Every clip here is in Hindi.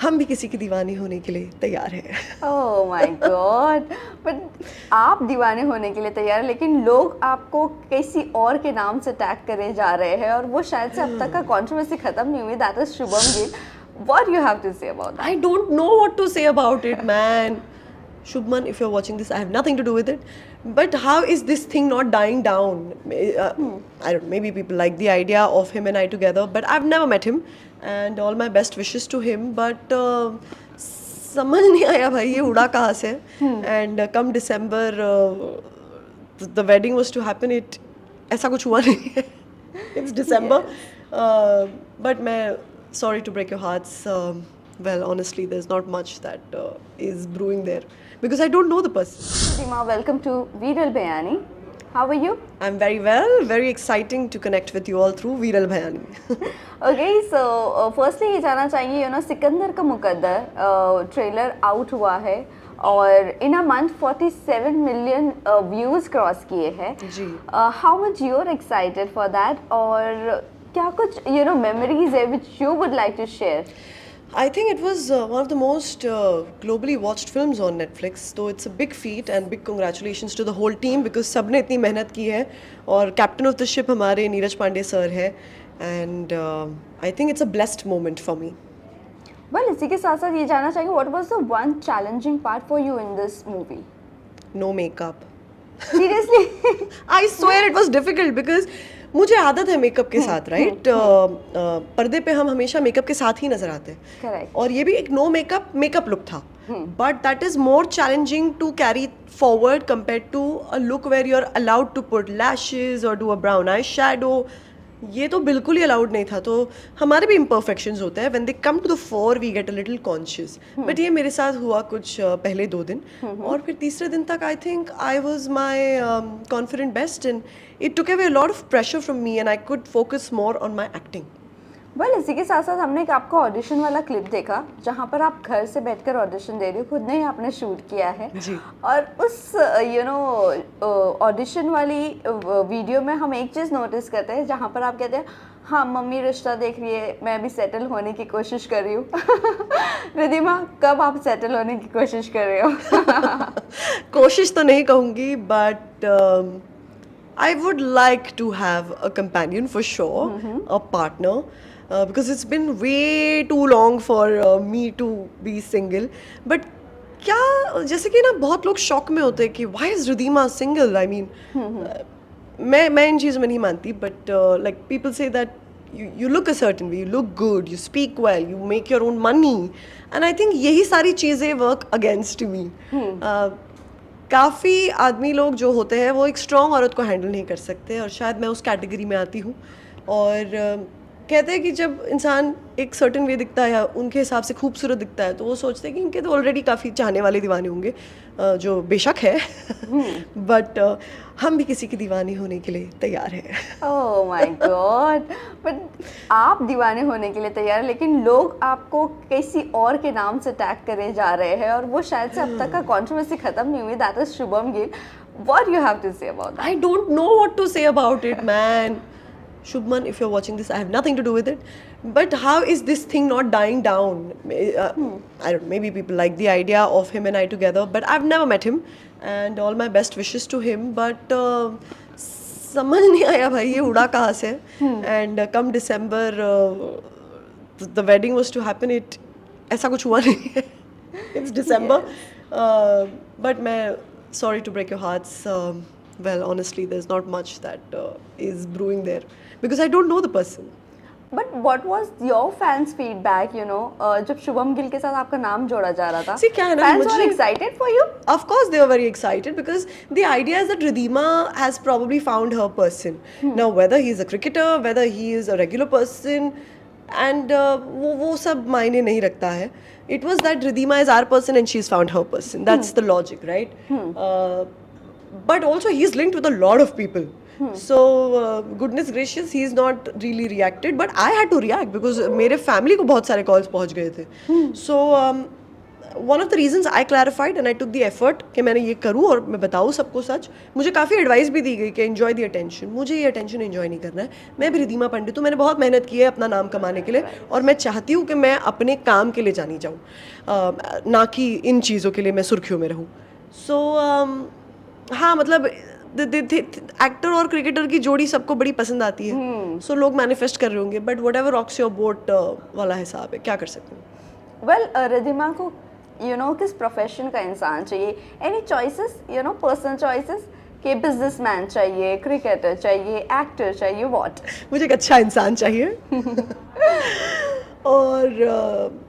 हम भी किसी की दीवानी होने के लिए तैयार हैं। ओह माय गॉड, बट आप दीवाने होने के लिए तैयार हैं, लेकिन लोग आपको किसी और के नाम से टैग करे जा रहे हैं और वो शायद से अब तक का कंट्रोवर्सी खत्म नहीं हुई, that is Shubham Gill. What you have to say about that? I don't know what to say about it, man. Shubman, if you're watching this, I have nothing to do with it. But how is this thing not dying down? I don't. Maybe people like the idea of him and I together, but I've never met him. And all my best wishes to him. But समझ नहीं आया भाई ये उड़ा कहाँ से? And come December, the wedding was to happen. ऐसा कुछ हुआ नहीं है. It's December. But मैं sorry to break your hearts. Well, honestly, there's not much that is brewing there because I don't know the person. Ridhima, welcome to Viral Bayani. How are you? I'm very well, very exciting to connect with you all through Viral Bhayani. Okay, so firstly ये जानना चाहिए, you know, सिकंदर का मुकद्दर ट्रेलर आउट हुआ है और in a month 47 million views cross किए हैं जी। How much you are excited for that और क्या कुछ यू नो मेमोरीज है which you would like to share? I think it was one of the most globally watched films on Netflix. So it's a big feat and big congratulations to the whole team because सबने इतनी मेहनत की है और कैप्टन ऑफ द शिप हमारे नीरज पांडे सर है and I think it's a blessed moment for me. Well इसी के साथ साथ ये जानना चाहिए what was the one challenging part for you in this movie? No makeup. Seriously? I swear it was difficult because मुझे आदत है मेकअप के साथ राइट पर्दे पे हम हमेशा मेकअप के साथ ही नजर आते हैं करेक्ट। और ये भी एक नो मेकअप लुक था but that is more challenging to carry forward compare to a look where you are allowed to put lashes और do a brown eye shadow. ये तो बिल्कुल ही अलाउड नहीं था. तो हमारे भी इम्परफेक्शंस होते हैं when they come to the fore we get a little conscious. But ये मेरे साथ हुआ कुछ पहले 2 दिन और फिर तीसरे दिन तक I think I was my confident best and it took away a lot of pressure from me and I could focus more on my acting. Well इसी के साथ साथ हमने एक आपका ऑडिशन वाला क्लिप देखा जहाँ पर आप घर से बैठकर ऑडिशन दे रहे हो, खुद ने ही आपने शूट किया है जी. और उस यू नो ऑडिशन वाली वीडियो में हम एक चीज़ नोटिस करते हैं जहाँ पर आप कहते हैं हाँ मम्मी रिश्ता देख रही है, मैं भी सेटल होने की कोशिश कर रही हूँ. रिधिमा, कब आप सेटल होने की कोशिश कर रहे हो? कोशिश तो नहीं कहूँगी but I would like to have a companion for sure, a partner, because it's been way too long for me to be single. But क्या जैसे कि ना बहुत लोग शॉक में होते हैं कि why is Ridhima single? I mean, मैं इन चीज़ों में नहीं मानती but like people say that you look a certain way, you look good, you speak well, you make your own money, and I think यही सारी चीज़ें work against me. काफ़ी आदमी लोग जो होते हैं वो एक स्ट्रॉन्ग औरत को हैंडल नहीं कर सकते और शायद मैं उस कैटेगरी में आती हूँ. और कहते हैं कि जब इंसान एक सर्टेन वे दिखता है या उनके हिसाब से खूबसूरत दिखता है तो वो सोचते हैं कि इनके तो ऑलरेडी काफ़ी चाहने वाले दीवाने होंगे, जो बेशक है बट हम भी किसी की दीवानी होने के लिए तैयार हैं. ओह माय गॉड, बट आप दीवाने होने के लिए तैयार हैं, लेकिन लोग आपको किसी और के नाम से टैग करे जा रहे हैं और वो शायद से अब तक का कंट्रोवर्सी खत्म नहीं हुई, that is Shubham Gill. What you have to say about that? I don't know what to say about it, man. Shubman, if you're watching this, I have nothing to do with it. But how is this thing not dying down? I don't. Maybe people like the idea of him and I together, but I've never met him. And all my best wishes to him. But समझ नहीं आया भाई ये उड़ा कहाँ से? And come December, the wedding was to happen. ऐसा कुछ हुआ नहीं है. It's December. But मैं sorry to break your hearts. Well, honestly, there's not much that is brewing there because I don't know the person. But what was your fans feedback, you know, जब शुभम गिल के साथ आपका नाम जोड़ा जा रहा था? See, क्या है ना, फैंस वर मुझे excited for you? Of course, they were very excited because the idea is that Ridhima has probably found her person. Now, whether he is a cricketer, whether he is a regular person, and वो सब मायने नहीं रखता है. It was that Ridhima is our person and she's found her person. That's the logic, right? But also he's linked with a lot of people. So goodness gracious, he's not really reacted, but I had to react because मेरे family को बहुत सारे calls पहुंच गए थे. So one of the reasons I clarified and I took the effort कि मैंने ये करूँ और मैं बताऊँ सबको सच. मुझे काफ़ी एडवाइस भी दी गई कि एन्जॉय द अटेंशन. मुझे ये अटेंशन एन्जॉय नहीं करना है. मैं भी रिधिमा पंडित हूँ. मैंने बहुत मेहनत की है अपना नाम कमाने के लिए और मैं चाहती हूँ कि मैं अपने काम के लिए जानी जाऊँ, ना कि इन चीज़ों के लिए मैं सुर्खियों में रहूँ. सो हाँ, मतलब एक्टर और क्रिकेटर की जोड़ी सबको बड़ी पसंद आती है. सो लोग मैनिफेस्ट कर रहे होंगे, but what ever rocks your boat वाला हिसाब है, क्या कर सकते हैं. वेल रिधिमा को किस प्रोफेशन का इंसान चाहिए? एनी चॉइसेस, पर्सनल चॉइसेस कि बिजनेसमैन चाहिए, क्रिकेटर चाहिए, एक्टर चाहिए, व्हाट? मुझे एक अच्छा इंसान चाहिए और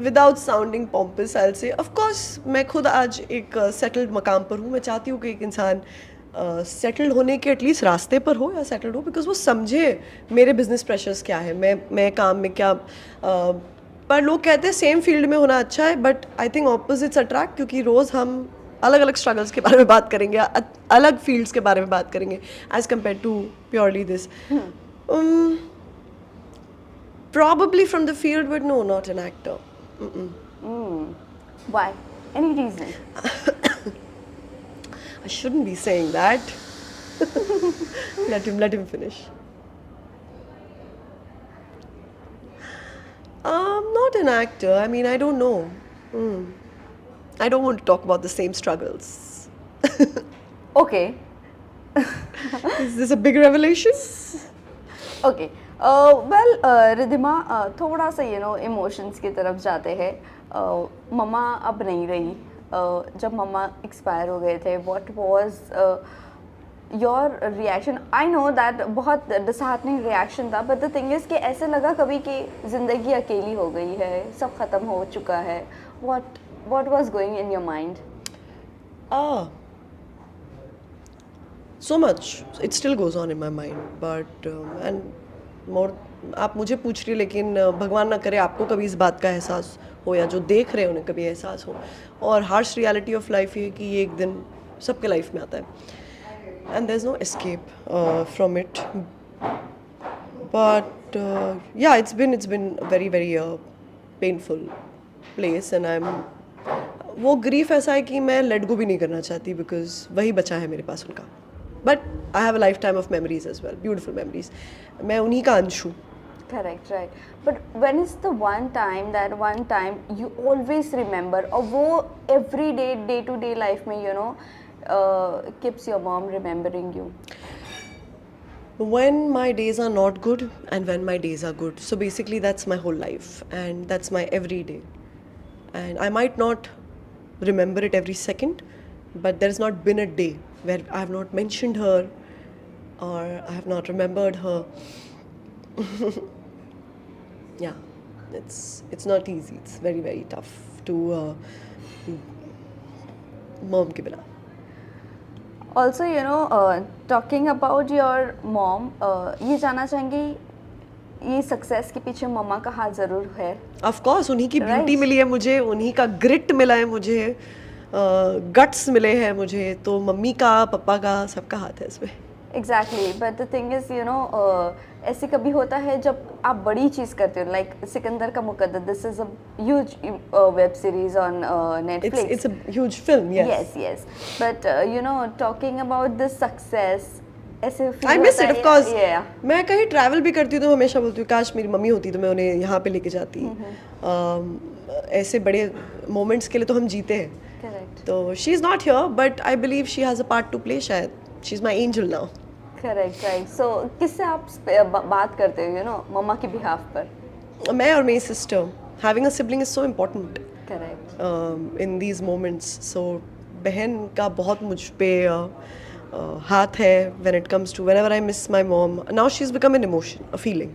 without sounding pompous I will say of course मैं खुद आज एक सेटल्ड मकाम पर हूँ. मैं चाहती हूँ कि एक इंसान सेटल्ड होने के एटलीस्ट रास्ते पर हो या सेटल्ड हो, बिकॉज वो समझे मेरे बिजनेस प्रेशर्स क्या है, मैं काम में क्या. पर लोग कहते हैं सेम फील्ड में होना अच्छा है, but I think opposites attract, क्योंकि रोज़ हम अलग अलग स्ट्रगल्स के बारे में बात करेंगे, अलग फील्ड्स के बारे में बात करेंगे as compare to purely this. Probably from the field, but no, not an actor. Why? Any reason? I shouldn't be saying that. Let him finish. Not an actor. I mean, I don't know. I don't want to talk about the same struggles. Okay. Is this a big revelation? Okay. Well Ridhima, थोड़ा सा इमोशंस की तरफ जाते हैं. मम्मा अब नहीं रही. जब मम्मा एक्सपायर हो गए थे, what was your reaction? I know that बहुत डिसहार्टनिंग रिएक्शन था, बट द थिंग इज कि ऐसे लगा कभी कि ज़िंदगी अकेली हो गई है, सब ख़त्म हो चुका है. What was going in your mind? So much. It still goes on in my mind, but and more. आप मुझे पूछ रही, लेकिन भगवान ना करे आपको कभी इस बात का एहसास हो या जो देख रहे हैं उन्हें कभी एहसास हो. और हार्श रियलिटी ऑफ लाइफ ये कि ये एक दिन सबके लाइफ में आता है, and there is no escape from it. But yeah it's been very very painful place, and I am, वो ग्रीफ ऐसा है कि मैं लेट गो भी नहीं करना चाहती, बिकॉज वही बचा है मेरे पास उनका. But I have a lifetime of memories as well, beautiful memories. मैं उन्हीं का अंश हूँ. Correct, right. But when is the one time you always remember, और वो every day to day life में keeps your mom remembering you? When my days are not good and when my days are good. So basically that's my whole life and that's my every day. And I might not remember it every second, but there's not been a day where I have not mentioned her or I have not remembered her. Yeah, it's not easy. It's very very tough to mom ke bina. Also, talking about your mom, ये जानना चाहेंगे ये सक्सेस के पीछे मम्मा का हाथ ज़रूर है. Of course, उन्हीं की ब्यूटी मिली है मुझे, उन्हीं का ग्रिट मिला है मुझे, गट्स मिले हैं मुझे, तो मम्मी का पापा का सबका हाथ है इसमें. Exactly, but the thing is, ऐसे कभी होता है जब आप बड़ी चीज़ करते हो, like सिकंदर का मुकद्दर. This is a huge web series on Netflix. It's a huge film, yes. Yes. But talking about this success, ऐसे feel I miss होता it, है, of course. Yeah. मैं कहीं ट्रैवल भी करती हूँ तो हमेशा बोलती हूँ काश मेरी मम्मी होती तो मैं उन्हें यहाँ पे लेके जाती. ऐसे बड़े मोमेंट्स के लिए तो हम जीते हैं. Correct. तो she is not here, but I believe she has a part to play. शायद she's my angel now. Correct, right. So किससे आप बात करते हो, मम्मा के बिहाफ पर? मैं और मेरी sister. Having a sibling is so important. Correct. In these moments. So बहन का बहुत मुझ पे हाथ है when it comes to whenever I miss my mom. Now she's become an emotion, a feeling.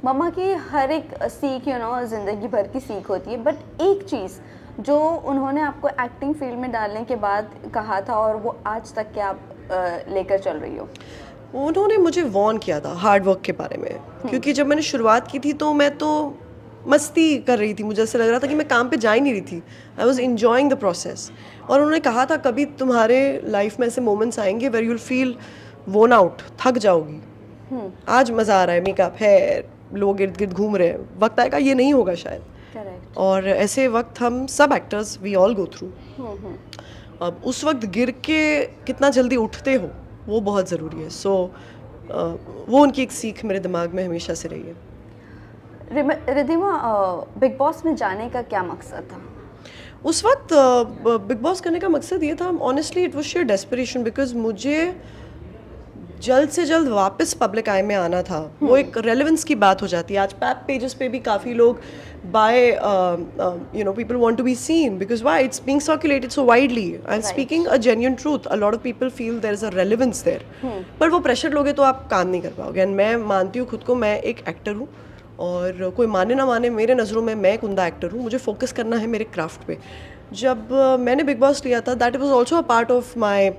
मम्मा की हर एक सीख ज़िंदगी भर की सीख होती है, बट एक चीज़ जो उन्होंने आपको एक्टिंग फील्ड में डालने के बाद कहा था और वो आज तक क्या आप लेकर चल रही हो? उन्होंने मुझे वॉर्न किया था हार्ड वर्क के बारे में, क्योंकि जब मैंने शुरुआत की थी तो मैं तो मस्ती कर रही थी, मुझे ऐसा लग रहा था कि मैं काम पे जा ही नहीं रही थी. I was enjoying the process. और उन्होंने कहा था कभी तुम्हारे लाइफ में ऐसे मोमेंट्स आएंगे वेर यूल फील वोन आउट, थक जाओगी. आज मज़ा आ रहा है, मेकअप है, लोग इर्द गिर्द घूम रहे हैं, वक्त आएगा ये नहीं होगा शायद. करेक्ट। और ऐसे वक्त हम सब actors we all go through. अब उस वक्त गिर के कितना जल्दी उठते हो वो बहुत ज़रूरी है। सो वो उनकी एक सीख मेरे दिमाग में हमेशा से रही है। रिद्धिमा, बिग बॉस में जाने का क्या मकसद था? उस वक्त बिग बॉस करने का मकसद ये था, honestly it was share desperation, because मुझे जल्द से जल्द वापस पब्लिक आई में आना था। वो एक रेलेवेंस की बात हो जाती है। आज पैप पेजेस पे भी काफ़ी लोग by people want to be seen because why it's being circulated so widely. I am speaking a genuine truth. A lot of people feel there is a relevance there, पर वो प्रेशर लोगे तो आप काम नहीं कर पाओगे। एंड मैं मानती हूँ खुद को, मैं एक एक्टर हूँ और कोई माने ना माने मेरे नज़रों में मैं एक उमदा एक्टर हूँ। मुझे फोकस करना है मेरे क्राफ्ट पे। जब मैंने बिग बॉस लिया था, that was also a part of my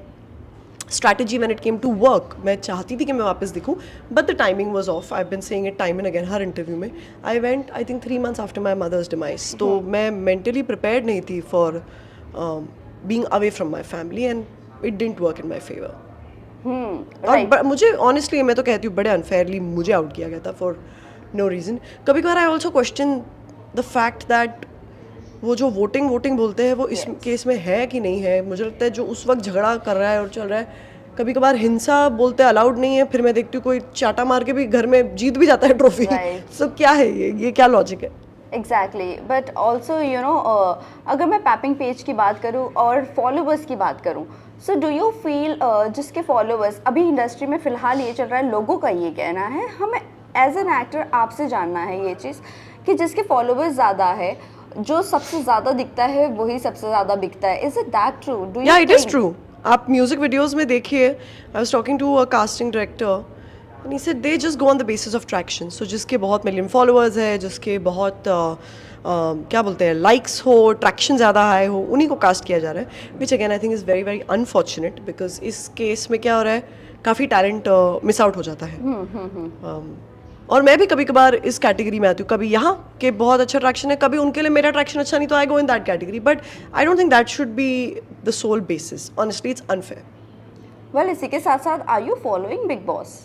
strategy when it came to work. मैं चाहती थी कि मैं वापस दिखूं, but the timing was off. I've been saying it time and again her interview में. I went I think 3 months after my mother's demise. तो मैं mentally prepared नहीं थी for being away from my family and it didn't work in my favor. और मुझे honestly मैं तो कहती हूँ बड़े unfairly मुझे out किया गया था for no reason. कभी-कभार I also question the fact that वो जो वोटिंग बोलते हैं वो इस केस में है कि नहीं है। मुझे लगता है जो उस वक्त झगड़ा कर रहा है और चल रहा है, कभी कभार हिंसा बोलते अलाउड नहीं है, फिर मैं देखती हूँ कोई चाटा मार के भी घर में जीत भी जाता है ट्रॉफी। सो क्या है ये क्या लॉजिक है? एग्जैक्टली, बट ऑल्सो अगर मैं पैपिंग पेज की बात करूँ और फॉलोवर्स की बात करूँ, सो डू यू फील जिसके फॉलोवर्स अभी इंडस्ट्री में फ़िलहाल ये चल रहा है, लोगों का ये कहना है, हमें एज एन एक्टर आपसे जानना है ये चीज़ कि जिसके फॉलोवर्स ज़्यादा है, जो सबसे ज़्यादा दिखता है वही सबसे ज़्यादा बिकता है। Is it that true? Do you? या इट इज़ ट्रू। आप म्यूजिक वीडियोस में देखिए, I was talking to a casting director and he said they just go on the basis of traction. So जिसके बहुत मिलियन फॉलोअर्स है, जिसके बहुत क्या बोलते हैं लाइक्स हो, ट्रैक्शन ज़्यादा हाई हो, उन्हीं को कास्ट किया जा रहा है, which again I think is very very unfortunate because इस केस में क्या हो रहा है, काफ़ी टैलेंट मिस आउट हो जाता है। और मैं भी कभी कभार इस कैटेगरी में आती हूँ, कभी यहाँ के बहुत अच्छा ट्रैक्शन है, कभी उनके लिए मेरा ट्रैक्शन अच्छा नहीं, तो I go in that category, but I don't think that should be the sole basis. Honestly it's unfair. Well, इसी के साथ साथ are you following Bigg Boss?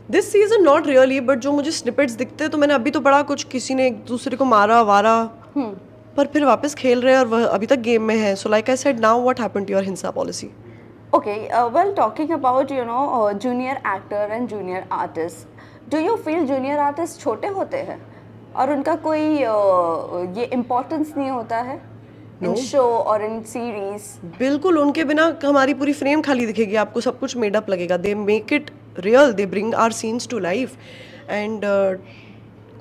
This season not really, but जो मुझे स्निपेट्स दिखते हैं तो मैंने अभी तो पढ़ा कुछ किसी ने एक दूसरे को मारा वारा, पर फिर वापस खेल रहे हैं और वह अभी तक गेम में है। So like I said, now what happened to your हिंसा policy? Okay, well, talking about junior actor and junior artist, do you feel junior artist छोटे होते हैं और उनका कोई ये इम्पोर्टेंस नहीं होता है इन शो और इन सीरीज? बिल्कुल, उनके बिना हमारी पूरी फ्रेम खाली दिखेगी, आपको सब कुछ मेड अप लगेगा। They make it real, they bring our scenes to life and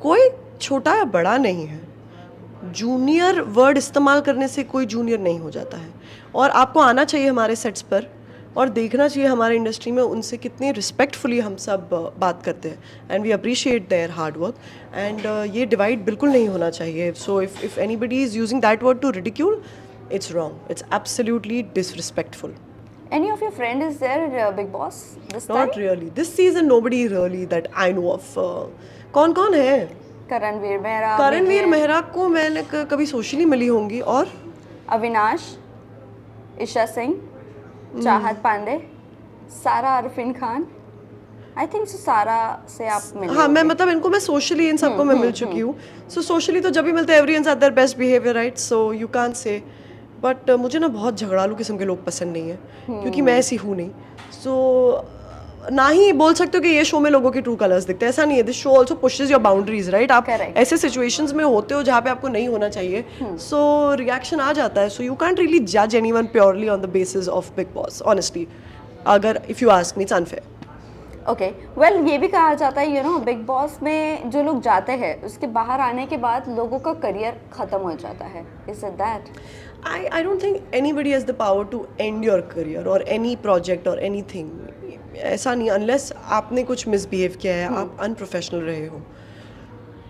कोई छोटा या बड़ा नहीं है। जूनियर वर्ड इस्तेमाल करने से कोई जूनियर नहीं हो जाता है, और आपको आना चाहिए हमारे सेट्स पर और देखना चाहिए हमारे इंडस्ट्री में उनसे कितनी रिस्पेक्टफुली हम सब बात करते हैं and we appreciate their hard work and ये डिवाइड बिल्कुल नहीं होना चाहिए। So if anybody is using that word to ridicule, it's wrong, it's absolutely disrespectful. Any of your friend is there in Big Boss this time? Not really. This season nobody really that I know of. कौन है? करणवीर मेहरा। करणवीर मेहरा को मैंने कभी सोशली मिली होंगी। और अविनाश, ईशा सिंह, चाहत पांडे, सारा अरफिन खान। आई थिंक सारा से आप मिले? हाँ, मैं मतलब इनको मैं सोशली इन सबको मैं मिल चुकी हूँ। सो सोशली तो जब भी मिलते हैं everyone eight their best behaviour, right? So you can't say, but मुझे ना बहुत झगड़ालू किस्म के लोग पसंद नहीं है क्योंकि मैं ऐसी हूँ नहीं। सो ना ही बोल सकते हो कि ये शो में लोगों के ट्रू कलर्स दिखते हैं, ऐसा नहीं है। This show also pushes your boundaries, right? आप ऐसे सिचुएशंस में होते हो जहाँ पे आपको नहीं होना चाहिए, सो रिएक्शन आ जाता है। सो यू कैंट रियली जज anyone purely on the basis of Bigg Boss, honestly. अगर if you ask me, it's unfair. Okay, well, ये भी कहा जाता है बिग बॉस में जो लोग जाते हैं उसके बाहर आने के बाद लोगों का करियर ख़त्म हो जाता है। Is it that? I don't think anybody has the power to end your career or any project or anything. ऐसा नहीं, unless आपने कुछ misbehave किया है, आप unprofessional रहे हो।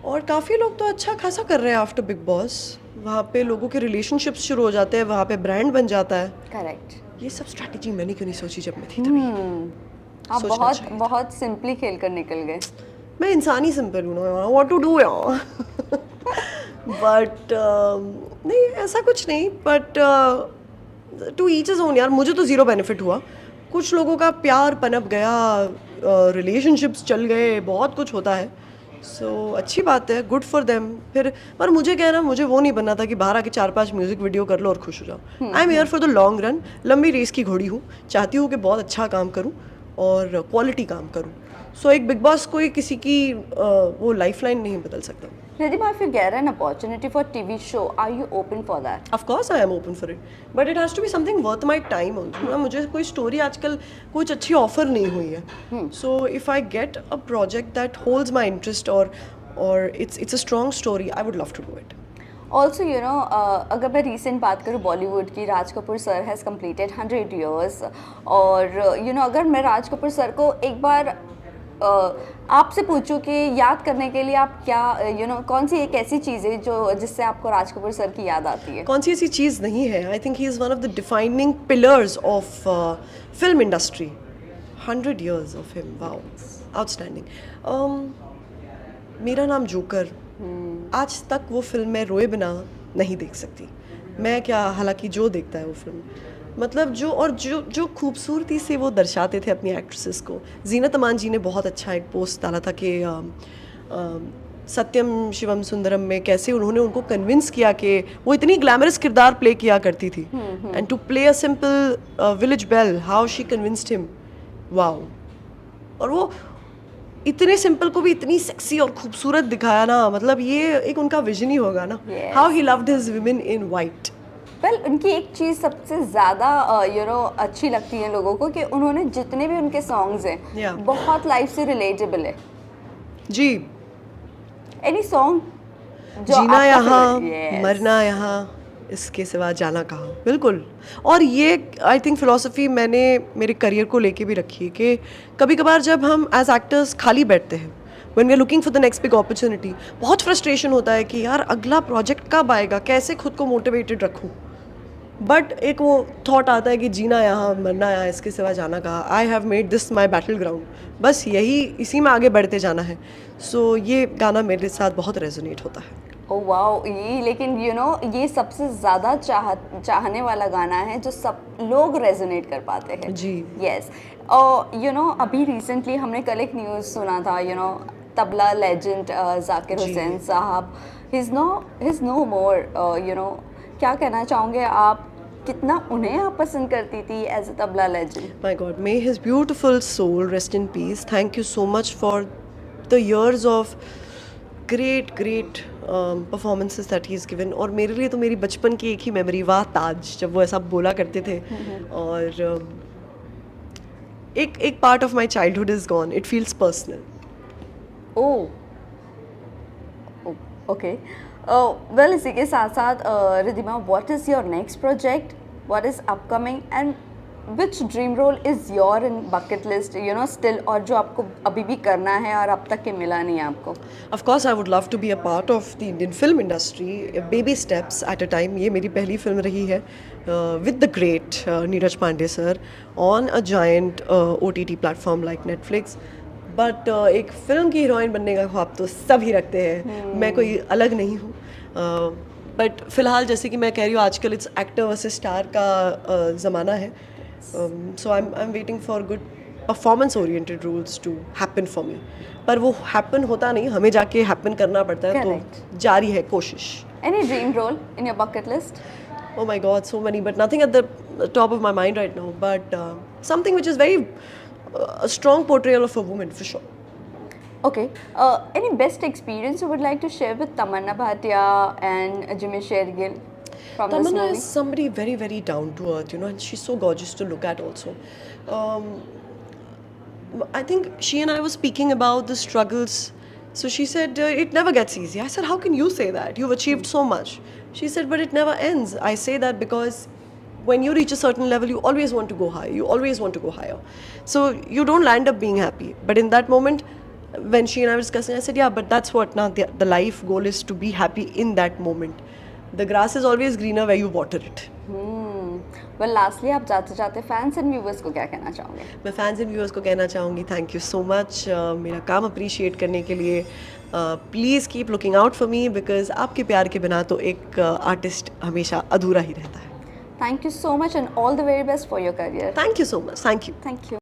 और काफ़ी लोग तो अच्छा खासा कर रहे हैं आफ्टर बिग बॉस। वहाँ पे लोगों के रिलेशनशिप्स शुरू हो जाते हैं, वहाँ पे ब्रांड बन जाता है। करेक्ट। ये सब स्ट्रैटेजी मैंने क्यों नहीं सोची जब मैं थी तभी। आप बहुत सिंपली खेल कर निकल गए। मैं इंसानी सिंपल हूँ ना, व्हाट टू डू यार। बट नहीं, ऐसा कुछ नहीं, but to each is own यार। मुझे तो ज़ीरो बेनिफिट हुआ, कुछ लोगों का प्यार पनप गया, रिलेशनशिप्स चल गए, बहुत कुछ होता है। सो अच्छी बात है, गुड फॉर देम। फिर पर मुझे क्या है ना, मुझे वो नहीं बनना था कि बाहर आके 4-5 म्यूजिक वीडियो कर लो और खुश हो जाओ। I am here for the long run, लंबी रेस की घोड़ी हूँ, चाहती हूँ कि बहुत अच्छा काम करूँ और क्वालिटी काम करूँ। सो एक बिग बॉस कोई किसी की वो लाइफ लाइन नहीं बदल सकता। Ridhima, if you get an opportunity for TV show, are you open for that? Of course I am open for it, but it has to be something worth my time also. ना मुझे कोई स्टोरी आजकल कुछ अच्छी ऑफर नहीं हुई है। So if I get a project that holds my interest or it's a strong story, I would love to do it. Also, you know, अगर मैं recent बात करूँ बॉलीवुड की, Raj Kapoor sir has completed 100 years और you know, अगर मैं राज कपूर सर को एक बार आपसे पूछूं कि याद करने के लिए आप क्या you know, कौन सी एक ऐसी चीज़ है जो जिससे आपको राज कपूर सर की याद आती है? कौन सी ऐसी चीज़ नहीं है? I think he is one of the defining pillars of film industry. 100 years of him, wow, outstanding. मेरा नाम जोकर, आज तक वो फिल्म में रोए बिना नहीं देख सकती। मैं क्या, हालांकि जो देखता है वो फिल्म, मतलब जो खूबसूरती से वो दर्शाते थे अपनी एक्ट्रेसेस को। जीनत अमान जी ने बहुत अच्छा एक पोस्ट डाला था कि सत्यम शिवम सुंदरम में कैसे उन्होंने उनको कन्विंस किया कि वो इतनी ग्लैमरस किरदार प्ले किया करती थी, and to play a simple village belle, how she convinced him, wow. और वो इतने सिंपल को भी इतनी सेक्सी और खूबसूरत दिखाया ना, मतलब ये एक उनका विजन ही होगा ना, how he loved his women in white. Well उनकी एक चीज़ सबसे ज़्यादा यू नो अच्छी लगती है लोगों को कि उन्होंने जितने भी उनके सॉन्ग्स हैं बहुत लाइफ से रिलेटेबल है जी। एनी सॉन्ग जीना यहाँ मरना यहाँ, इसके सिवा जाना कहाँ, बिल्कुल। और ये आई थिंक फिलॉसफी मैंने मेरे करियर को लेके भी रखी है कि कभी कभार जब हम एज एक्टर्स खाली बैठते हैं, when we are looking for the next big opportunity, बहुत फ्रस्ट्रेशन होता है कि यार अगला प्रोजेक्ट कब आएगा, कैसे खुद को मोटिवेटेड रखूँ। बट एक वो थॉट आता है कि जीना यहाँ मरना यहाँ, इसके सिवा जाना कहाँ, I have made this my battle ground, बस यही इसी में आगे बढ़ते जाना है। सो ये गाना मेरे साथ बहुत रेजोनेट होता है। ओह वाओ, ये लेकिन यू नो ये सबसे ज़्यादा चाहने वाला गाना है जो सब लोग रेजोनेट कर पाते हैं जी। यस। और यू नो अभी रिसेंटली हमने कल एक न्यूज़ सुना था, you know tabla legend Zakir Hussain साहब, his no more, you know क्या कहना चाहोगे आप, कितना उन्हें आप पसंद करती थी as a tabla legend? My God, may his beautiful soul rest in peace. Thank you so much for the years of great performances that he is given. और मेरे लिए तो मेरी बचपन की एक ही मेमोरी, वाह ताज, जब वो ऐसा बोला करते थे। और एक part of my childhood is gone, it feels personal. Oh okay. Well इसी के साथ साथ Ridhima, what is your next project, what is upcoming and which dream role is your in bucket list, you know still, और जो आपको अभी भी करना है और अब तक के मिला नहीं है आपको? Of course I would love to be a part of the Indian film industry, baby steps at a time। ये मेरी पहली फिल्म रही है with the great Neeraj Pandey sir on a giant OTT platform like Netflix। But एक फिल्म की हीरोइन बनने का ख्वाब तो सभी रखते हैं, मैं कोई अलग नहीं हूँ। बट फिलहाल जैसे कि मैं कह रही हूँ, आजकल इट्स एक्टर वर्सेस स्टार का ज़माना है। So I am waiting for good performance oriented roles to happen for me. पर वो हैपन होता नहीं, हमें जाके हैपन करना पड़ता है। तो जारी है कोशिश। Any dream role in your bucket list? Oh my God, so many, but nothing at the top of my mind right now. But something which is very a strong portrayal of a woman for sure. Okay. Any best experience you would like to share with Tamanna Bhatia and Jimmy Shergill from this Tamanna movie? is somebody very, very down to earth, you know, and she's so gorgeous to look at also. I think she and I were speaking about the struggles. So she said, it never gets easy. I said, how can you say that? You've achieved so much. She said, but it never ends. I say that because when you reach a certain level, you always want to go higher. You always want to go higher. So you don't land up being happy. But in that moment, when she and I were discussing, I said, yeah, but that's what now the life goal is, to be happy in that moment. The grass is always greener where you water it. Well, lastly, आप जाते जाते फैंस एंड व्यूवर्स को क्या कहना चाहोगे? मैं फैंस एंड व्यूअर्स को कहना चाहूँगी, थैंक यू सो मच मेरा काम अप्रिशिएट करने के लिए। Please keep looking out for me, because आपके प्यार के बिना तो एक आर्टिस्ट हमेशा अधूरा ही रहता है। Thank you so much and all the very best for your career. Thank you so much. Thank you. Thank you.